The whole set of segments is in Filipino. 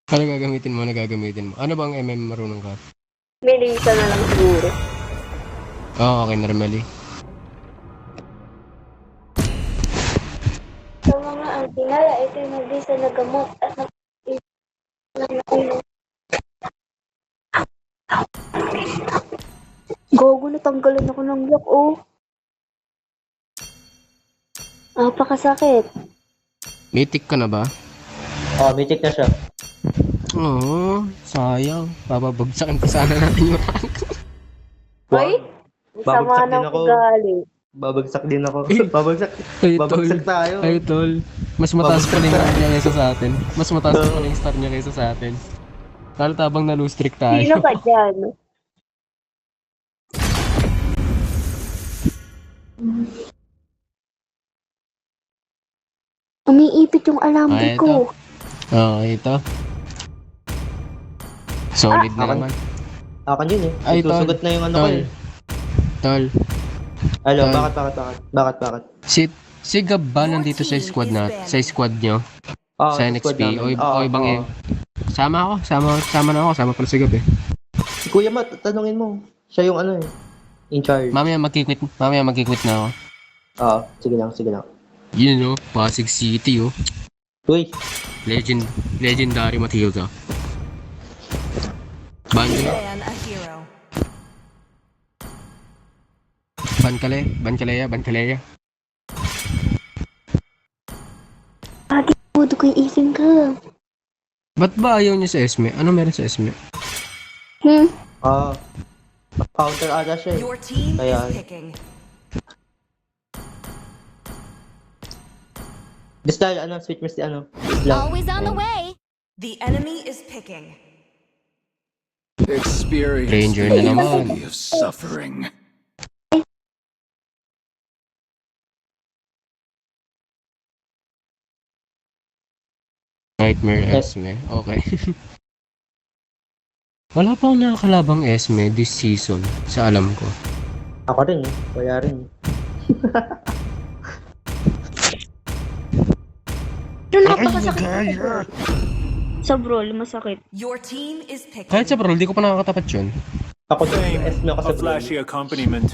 Ano gagamitin mo? Ano gagamitin mo? Ano bang MM marunong ka? Melissa na lang siguro. Oo, okay, normally. Sa mga ang tinala, ito yung Melissa na gamot at Gogo, natanggalan ako ng lock, oh. Napakasakit. Mythic ka na ba? Oh, mythic na siya. Oo, sayang. Bababagsakin pa sana natin yung rank. Ay, sama Babagsak din ng ako. ugali. Babagsak din ako. Babagsak. Ay, Babagsak tayo. Ay, tol. Mas mataas pa rin yung rank niya kaysa sa atin. Mas mataas pa rin yung star niya kaysa sa atin. Lalo tabang na-lose streak tayo. Sino ka dyan? Umiipit yung alambre Ay, ko. Oo, ito. Solid na Akan. naman. Akan yun eh. Ay, Susugat na yung ano ko Tol. eh. Tol. Alo, Tol. bakit? Si Gab ba nandito sa squad sa squad nyo? Oh, Sa NXP? O ibang eh. Sama na ako. Sama pala si Gab eh. Si Kuya Matt, tanungin mo. Siya yung ano eh. In charge. Mamaya magkikwit na ako. Oo, sige lang. Yun oh, Pasig City oh. Uy, Legendary Matilda. Bankale. Man a hero. Bankaleya. Ate, puto ko yung isin ka. Ba't ba ayaw niya sa Esme? Ano meron sa Esme? counter ata siya eh. Your team Kaya- is picking. Basta switch mo si lang. Always on the way. The enemy is picking. Experience Ranger the na naman. agony of suffering. Nightmare Esme. Okay. Wala pa akong nakakalabang Esme this season sa alam ko. Ako rin eh. Kaya rin eh. Pero napakasakit. Sa brawl, masakit. Your team is picking. Kahit sa Brawl, di ko pa nakakatapat yun. Ako din. S na ako sa A flashy accompaniment.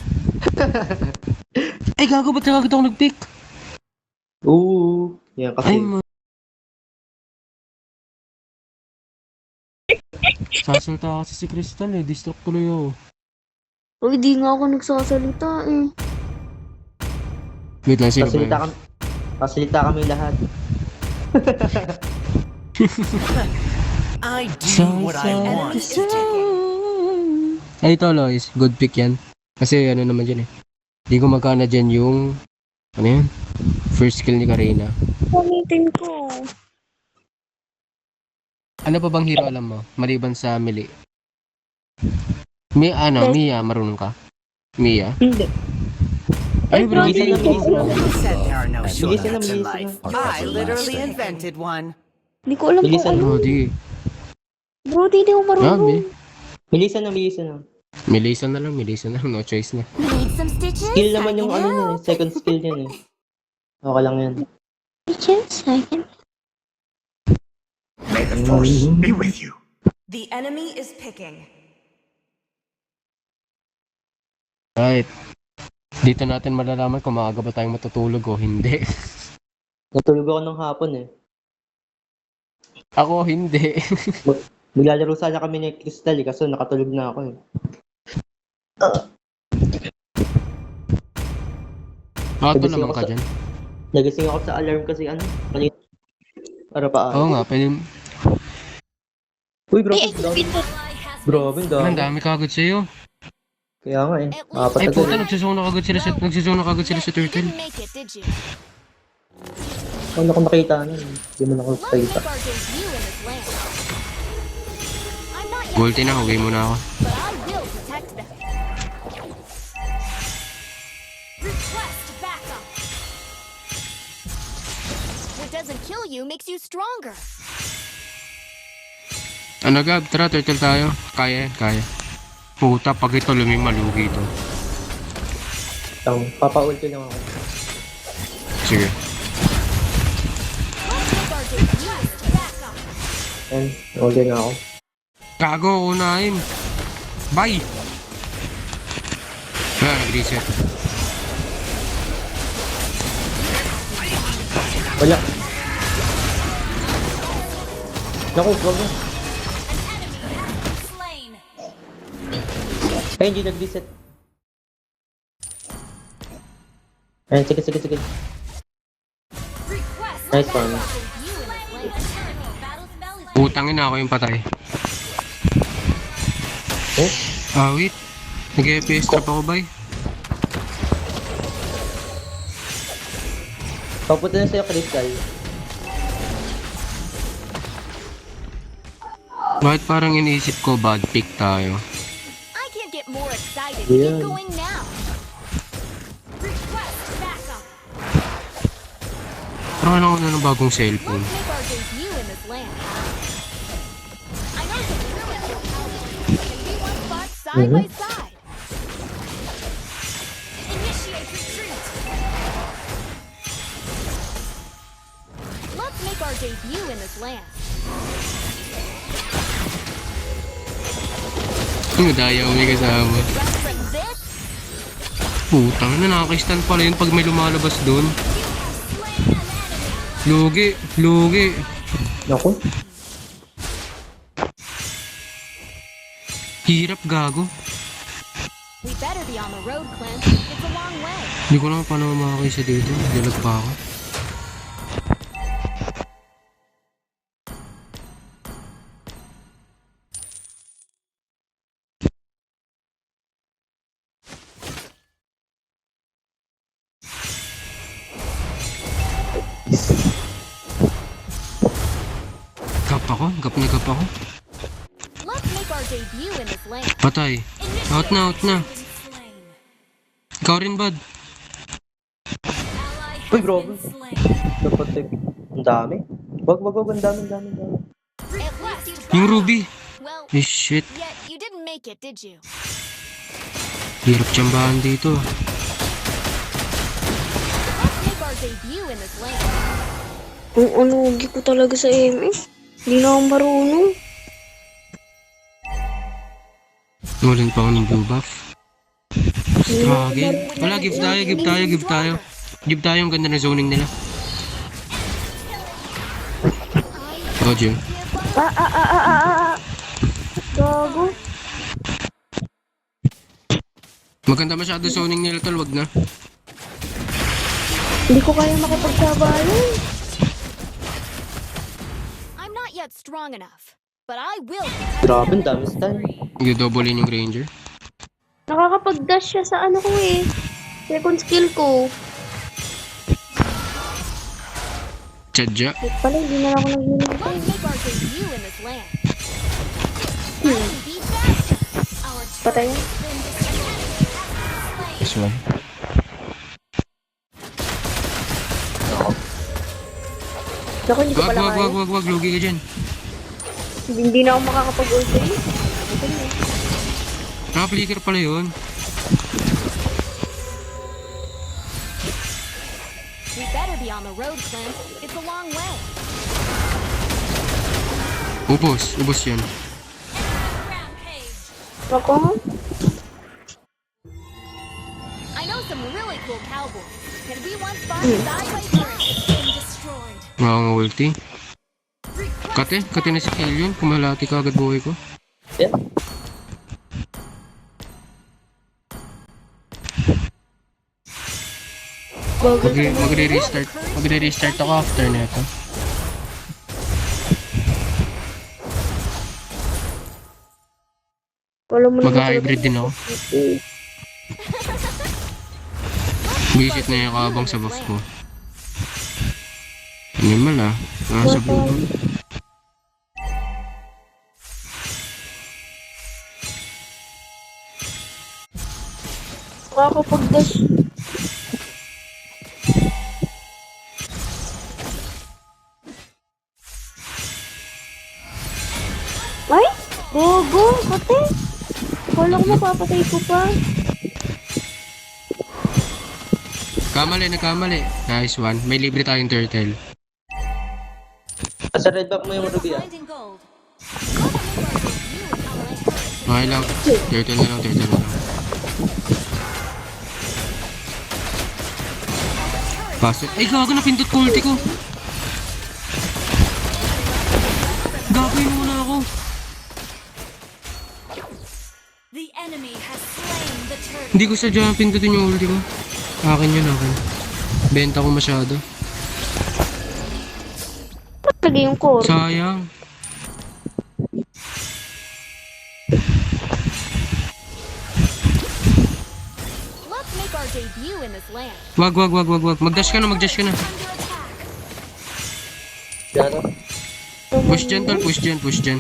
Ay, gago, ba't nakakita ako nag-pick? Oo. Yan Ay, kasi. Sasalta kasi si Crystal eh. Distract tuloy ako. Uy, di nga ako nagsasalita eh. Wait lang, sino ba yun? Pasalita kami lahat. I do what I want. Enemy is picking. Ay, ito Lois. Good pick yan. Kasi ano naman dyan eh. Di ko magkana dyan yung... Ano yan? First skill ni Karina. Gamitin ko. Ano pa bang hero alam mo? Maliban sa melee. Mia, marunong ka? Mia? Hindi. Ay, bro, Bilis na. Said there are no Bilis na, shortcuts in bilis life. na. I literally invented one. Hindi ko alam Bilis kung ano. Brody. Brody, di ako marunong. Grabe. Milisan na. Melissa na lang. No choice na. Need some stitches? Skill naman yung I can niya eh. help. Second skill niya eh. Okay lang yan. Stitches? I can... May the force be with you. The enemy is picking. Right. Dito natin malalaman kung maaga ba tayong matutulog o hindi. Natulog ako ng hapon eh. Ako, hindi. Maglalaro sana kami ni Crystal eh, kaso nakatulog na ako eh. Auto naman ka dyan. Nagising ako sa alarm kasi kanina. Para pa Oo nga, pwede. Uy, grabe, grabe, Ang dami. dami kagad sa'yo. Kaya nga eh. Ay, Apat puta, na nagsisong na kagad sila sa turtle. Didn't make it, did you? Ano ko makita na eh. Hindi mo na ako One salita. bargains you in this land. I'm not yet, Gulti na, huwi mo na ako. but I will protect them. Request backup. What doesn't kill you makes you stronger. Ano Gab, tara, turtle tayo. Kaya. Puta, pag ito lumimalugi ito. Papaulti lang ako. Sige. Yan, okay na ako. Gago, unahin. Bye! Nag-reset. Wala. Naku, wag na. Slain. Ay, hindi nag-reset. Ayun, sige. Request. Nice one. You in this land. Battle spell is Utangin na ako yung patay. Oh? Wait. Nag-FPS trap ako, bay. Papunta na sa'yo, Crystal. Bakit parang iniisip ko bad pick tayo? I can't get more excited. Yeah. Keep going now. Request backup. Parang ako na ng bagong cellphone. Let's make our debut in this land. I know some really cool houses. Can we one spot side by side? Initiate retreat. Let's make our debut in this land. Daya may kasama. Run from this. Putang na, nakaka-stand pala yun pag may lumalabas doon. Slain an enemy. Lugi. Naku. Hirap, gago. We better be on the road, Clint. It's a long way. Hindi ko lang paano makakisa dito. Dalag pa ako. Gap ako. Let's make our debut in this land. Patay. Out na. Slain. Ikaw rin, bad. Ally Uy, has bro. been slain. Dapat ang dami. Wag, ang dami. At last you Yung got Ruby. Well, Eh, shit. yet you didn't make it, did you? Hirap tsambahan dito. Let's make our debut in this land. Ang anugi ko talaga sa MS. Hindi na ako marunong. Walan pa ako ng blue buff. Struggle. Wala, give tayo. Give tayo, ang ganda ng zoning nila. Roger. Gago. Maganda masyado zoning nila, tol. Wag na. Hindi ko kaya makipagsabayan. I'm not yet strong enough, but I will. Grabe, ang dami stun. I-double in yung ranger. Nakakapag-dash siya sa ano ko eh. Second skill ko. Tsadya. Wait pala, hindi na ako nag-hinintay. Let's make our debut in this land. I can beat that. Our Patay yan. turret has been destroyed. This one. Naku, hindi ko pala kaya. Wag. Lugi ka dyan. Hindi na ako makakapag-ulti. Flicker pala yun. We better be on the road, Clint. It's a long way. Ubos yan. Rampage. Ako? I know some really cool cowboys. Can we one spot side by side? Been destroyed. Mga ulti. Kate na si Killian. Pumalati ka agad buhay ko. Yeah. Magre-restart ako after nito. Wala mo naman Mag-hybrid talaga. din ako. Visit na yung kabang sa buff ko. Animal ah. Nasa blue. Nakakapag-dash. Ay! Gogo! Kate! Kala ko mapapatay ko pa. Nagkamali. Nice one. May libre tayong turtle. Sa red back mo yung Ruby ah. Finding gold. Okay lang. Turtle na lang. Pasok. Ay, gago na pindot ko ulti ko. Gagawin muna ako. The enemy has slain the turtle. Hindi ko sadya pindutin yung ulti ko. Akin yun. Benta ko masyado. Lagi yung core. Sayang. Let's make our debut in this land. Wag. Mag-dash ka na. Under attack. Gano? Push dyan, tol. Push dyan.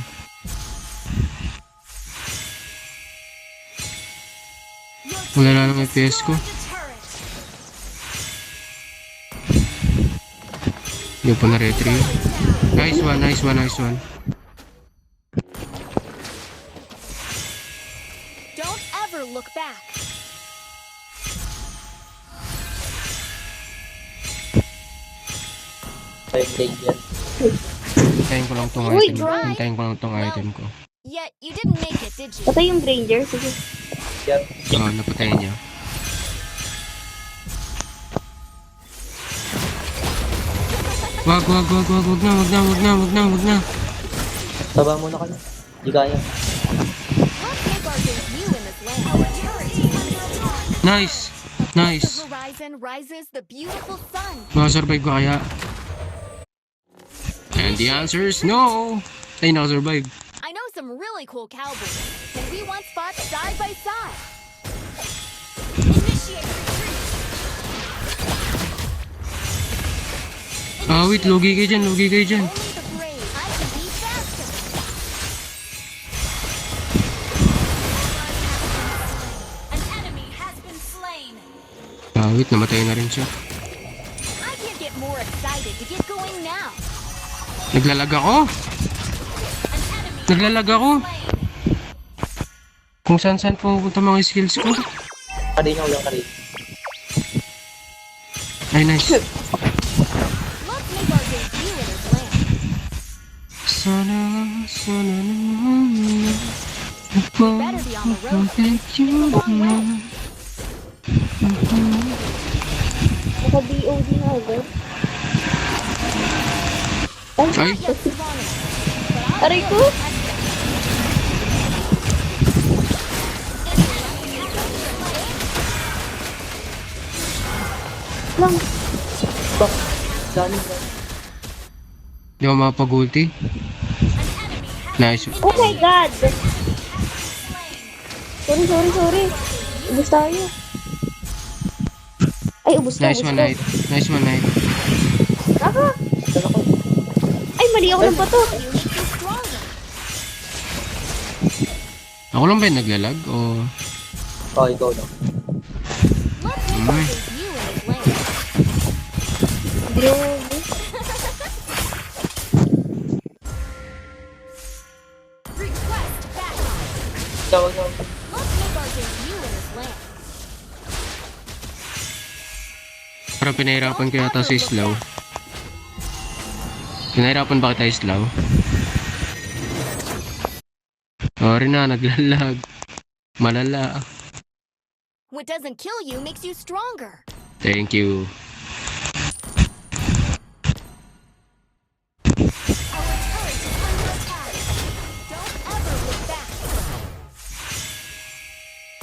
Wala na ng FPS ko. The turret. Yung pa na-retrieve. Nice one. Don't ever look back. Five lane yan. Hintayin ko lang tong Uy, item. dry. Hintayin ko lang tong item ko. Yet you didn't make it, did you? Patay yung Ranger. Sige. Yan. Oo, napatayin niya. Wag na. Taba muna ka na. Di kaya. Let's make our debut in this land. Our turret is under attack. Nice. The horizon rises the beautiful sun. Makasurvive ko kaya? And the answer is no. Ay, nakasurvive. I know some really cool cowboys. Can we one spot side by side? Initiate retreat. Wait. Lugi kayo dyan. Only the brave. I can be faster. An enemy has been slain. Wait. Namatay na rin siya. I can't get more excited to get going now. Naglalag ako. Kung saan pupunta mga skills ko. Kanina ko lang kanina. Ay, nice. Let's make our debut in this land. Sana naman. Better be on the road. Naka-BOD na agad. Ay, Aray ko! Lang. Dami. di ako makapag-ulti. Nice. Oh my god! Sorry. Ubus tayo. Ay, ubus na. Nice one, Knight. Kaka! Ay, mali ako ng bato. You make you stronger. Ako lang ba yung naglalag? O... Oh, ikaw lang. Let's make our debut in this land. Grabe. Request backup. Ikaw. Let's make our debut in this land. Parang pinahirapan ko yata si Slaw. Pinahirapan ba kita Slaw? Sorry na, naglalag. Malala. What doesn't kill you makes you stronger. Thank you. Our turret is under attack. Don't ever look back.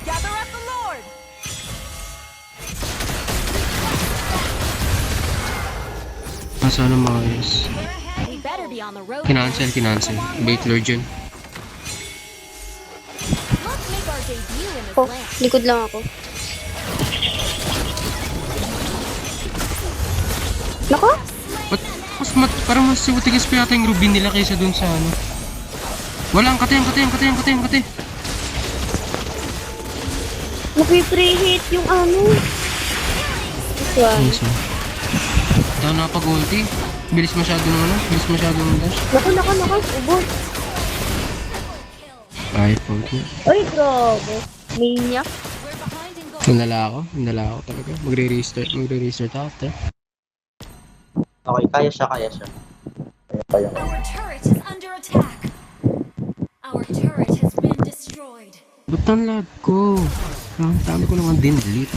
Gather up the Lord. Sana maayos. We're ahead. We better be on the road. Kinancel. Bait Lord yun. Let's make our debut in this Oh, land. likod lang ako. Nako? Ba't parang mas siwatigas pa yata yung Rubin nila kaysa dun sa ano? Walang kate. Napipreheat yung ano. This one. Nice one. Ito nakapag-ulti. Bilis masyado ng dash. Nako. Ubus. Ay, fault na. Ay, grabe. Maniac. We're behind in gold. Nandala ako talaga. Magre-restart after. Okay, kaya siya. Kaya pa yun. Our turret is under attack. Our turret has been destroyed. Ba't ang lag ko? Ang dami ko naman din delete.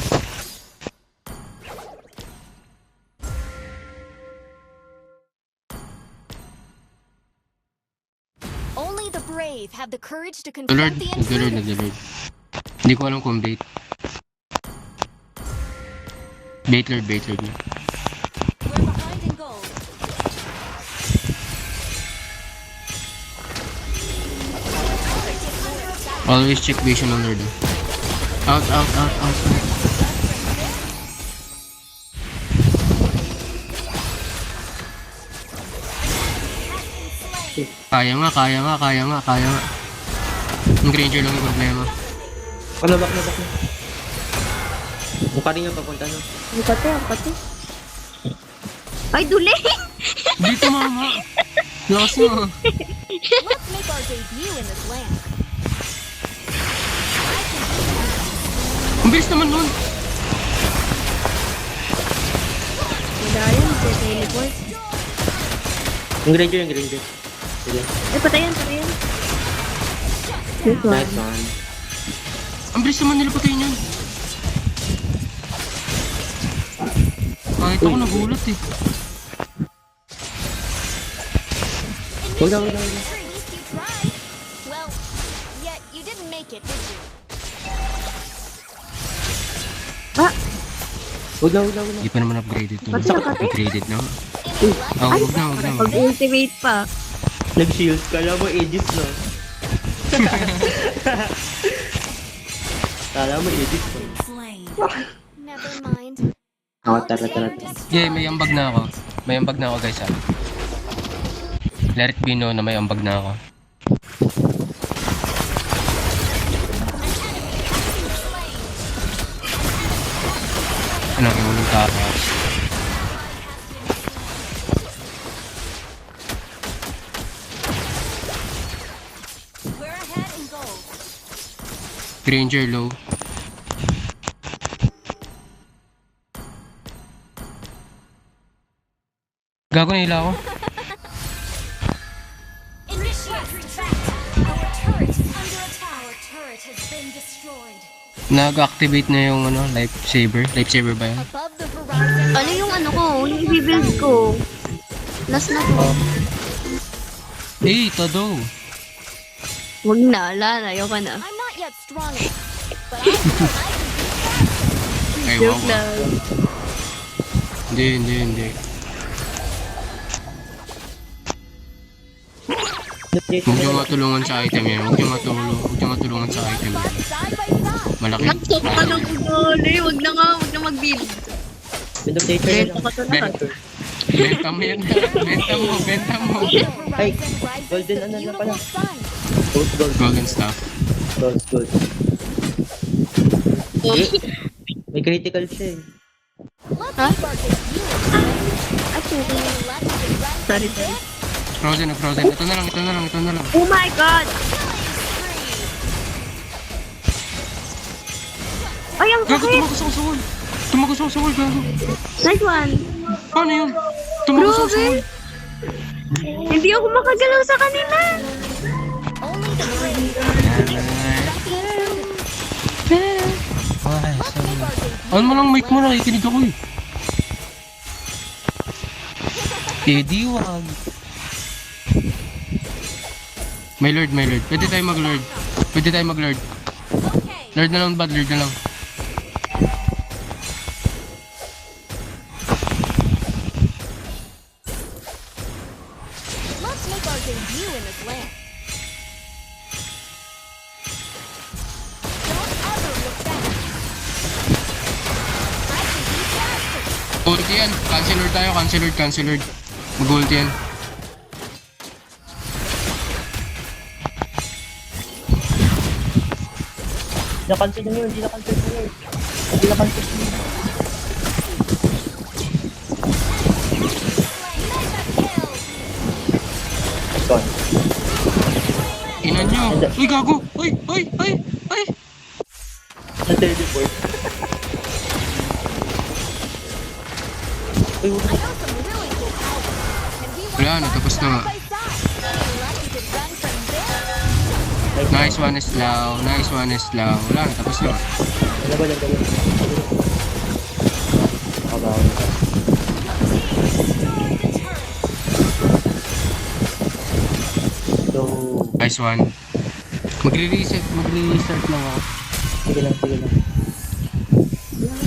Only the brave have the courage to Nag-lord, confront the intruder. nag-lord. Hindi ko alam kung bait. Bait lord na. We're behind in gold. Always check vision on lord. Out. Kaya nga. Ang Granger lang yung problema. Back na. Mukha rin yung papunta, no? Ang pati. Ay, duling! Dito mama! Lakas mo! Let's make our debut in this land. Ang bilis naman nun! Madayan, teleport. Yung Granger. Sige. Ay, patayan. This one. Nice one. Ang bilis naman nila patayin yun! Kahit ako nagulat eh. Huwag na. At least you tried. Well, yet you didn't make it, did you? Huwag na. Hindi pa naman upgraded to. Pati. Upgraded na. In the Oh, left wag na. Pag-ultimate pa. Nag-shield. Kala mo Aegis, no? Kala mo Aegis, no? Slain. never mind. Tara. Yeah, may ambag na ako. May ambag na ako guys ha. Let it be known na may ambag na ako. Ano yung ulang tao? We're ahead in gold. Granger low. Gago na hila ako. Initiate retreat. Our turret is under attack. Our turret has been destroyed. Nag-activate na yung lifesaver. Lifesaver ba yun? Above the horizon. Ano yung ano ko? Yung i-build ko? Last na to. Hey, Tado! Wag na, Lala. Ayoko na. I'm not yet strong enough, but I feel I can do Ay, Joke wow. lang. Hindi. Huwag niyo matulungan sa item yan. Huwag niyo matulungan sa item yan. that side by side. Malaki. Nakso ka ng ugoli. Wag na mag-build. Pindotator na Benta lang. ka to lahat. Benta mo yan. Benta mo. Ay, The horizon rises golden the ano na beautiful pala. sun. Gold. Golden stuff. Gold. May critical siya eh. Let's Huh? make our debut in this land. Actually, Let's get right sorry. into this. Frozen. Ito na lang. Oh my God! Ay, ang Gago, sakit! tumagos ako sa wall, gago. Nice one! Paano yun? Tumagos ako sa wall. Hindi ako makagalaw sa kanila! Only the brave. Ay, Let's make our debut. ano mo lang mic mo, nakikinig ako eh. Eddie, wag. May lord. Pwede tayo mag-lord. Okay. Lord na lang, bad lord na lang. Let's make our debut in this land. Don't ever look back. I can be faster. Ulti yan. Cancel lord. Mag-ulti yan. Hindi na cancel na yun. Gone. Ina nyo. Uy, gago. Uy. Na-teleport. Uy, I know some really cool houses. And we want Wala na, tapos na nga. side by side. Lucky to run from there. Nice one is low. Nice one is low. Wala na, tapos na. Ano ba lang gawin? Kabaw. So, Nice one. Magre-restart lang ako. sige lang, sige lang.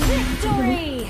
Victory!